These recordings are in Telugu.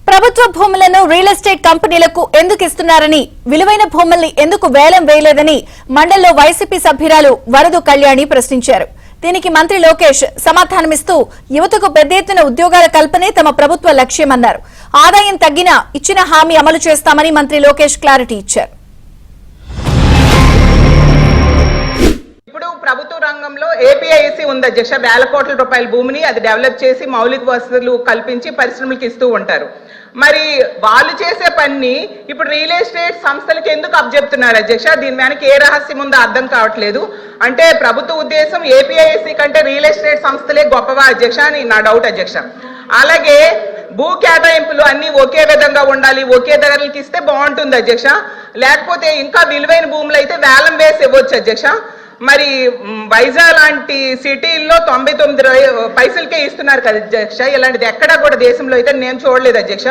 ప్రభుత్వ భూములను రియల్ ఎస్టేట్ కంపెనీలకు ఎందుకు ఇస్తున్నారని, విలువైన భూముల్ని ఎందుకు వేలం వేయలేదని మండలిలో వైసీపీ సభ్యురాలు వరదు కళ్యాణి ప్రశ్నించారు. దీనికి మంత్రి లోకేష్ సమాధానమిస్తూ యువతకు పెద్ద ఎత్తున ఉద్యోగాల కల్పనే తమ ప్రభుత్వ లక్ష్యమన్నారు. ఆదాయం తగ్గినా ఇచ్చిన హామీ అమలు చేస్తామని మంత్రి లోకేష్ క్లారిటీ ఇచ్చారు. ఇప్పుడు ప్రభుత్వ రంగంలో ఏపీఐసి ఉంది అధ్యక్ష. వేల కోట్ల రూపాయల భూమిని అది డెవలప్ చేసి మౌలిక వసతులు కల్పించి పరిశ్రమలకు ఇస్తూ ఉంటారు. మరి వాళ్ళు చేసే పని ఇప్పుడు రియల్ ఎస్టేట్ సంస్థలకు ఎందుకు అప్పచెప్తున్నారు అధ్యక్ష? దీని వెనక ఏ రహస్యం ఉందో అర్థం కావట్లేదు. అంటే ప్రభుత్వ ఉద్దేశం ఏపీఐసి కంటే రియల్ ఎస్టేట్ సంస్థలే గొప్పవా అధ్యక్ష అని నా డౌట్ అధ్యక్ష. అలాగే భూ కేటాయింపులు అన్ని ఒకే విధంగా ఉండాలి, ఒకే ధరలకి ఇస్తే బాగుంటుంది అధ్యక్ష. లేకపోతే ఇంకా విలువైన భూములు అయితే వేలం వేసి ఇవ్వచ్చు అధ్యక్ష. మరి వైజాగ్ లాంటి సిటీల్లో 99 పైసలకే ఇస్తున్నారు కదా అధ్యక్ష. ఇలాంటిది ఎక్కడా కూడా దేశంలో అయితే నేను చూడలేదు అధ్యక్ష.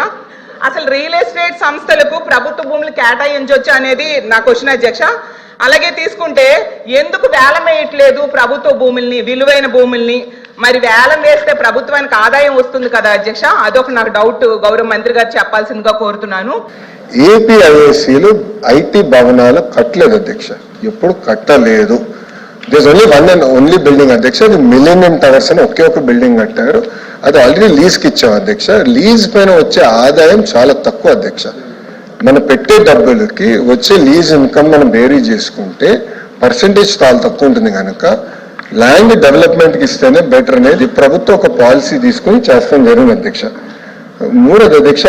అసలు రియల్ ఎస్టేట్ సంస్థలకు ప్రభుత్వ భూములు కేటాయించవచ్చు అనేది నా క్వశ్చన్ అధ్యక్ష. అలాగే తీసుకుంటే ఎందుకు వేలం వేయట్లేదు ప్రభుత్వ భూముల్ని, విలువైన భూముల్ని? మరి వేలం వేస్తే ప్రభుత్వానికి ఆదాయం వస్తుంది కదా అధ్యక్ష. అదొక నాకు డౌట్, గౌరవ మంత్రి గారు చెప్పాల్సిందిగా కోరుతున్నాను. ఏపీఐఏసీలు ఐటీ భవనాలు కట్టలేదు అధ్యక్ష, ఎప్పుడు కట్టలేదు. This only one and only building అధ్యక్ష. అది మిలీనియం టవర్స్ అని ఒకే ఒక బిల్డింగ్ కట్టారు. అది ఆల్రెడీ లీజ్కి ఇచ్చాం అధ్యక్ష. లీజ్ పైన వచ్చే ఆదాయం చాలా తక్కువ అధ్యక్ష. మనం పెట్టే డబ్బులకి వచ్చే లీజ్ ఇన్కమ్ మనం బేరీ చేసుకుంటే పర్సంటేజ్ చాలా తక్కువ ఉంటుంది కనుక ల్యాండ్ డెవలప్మెంట్కి ఇస్తేనే బెటర్ అనేది ప్రభుత్వం ఒక పాలసీ తీసుకుని చేస్తాం జరిగింది అధ్యక్ష. మూడోది అధ్యక్ష,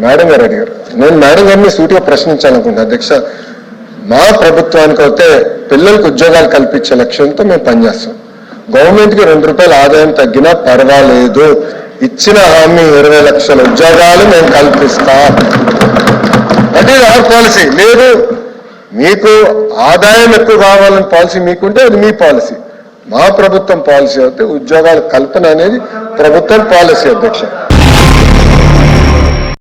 మేడం గారు అడిగారు. నేను మేడం గారిని సూటిగా ప్రశ్నించాలనుకుంటున్నాను అధ్యక్ష. మా ప్రభుత్వానికి అయితే పిల్లలకు ఉద్యోగాలు కల్పించే లక్ష్యంతో మేము పనిచేస్తాం. గవర్నమెంట్కి 2 రూపాయల ఆదాయం తగ్గినా పర్వాలేదు, ఇచ్చిన హామీ 20 లక్షల ఉద్యోగాలు మేము కల్పిస్తాం. అది ఆ పాలసీ. లేదు మీకు ఆదాయం ఎక్కువ కావాలని పాలసీ మీకుంటే అది మీ పాలసీ. మా ప్రభుత్వం పాలసీ అయితే ఉద్యోగాల కల్పన అనేది ప్రభుత్వం పాలసీ అధ్యక్ష.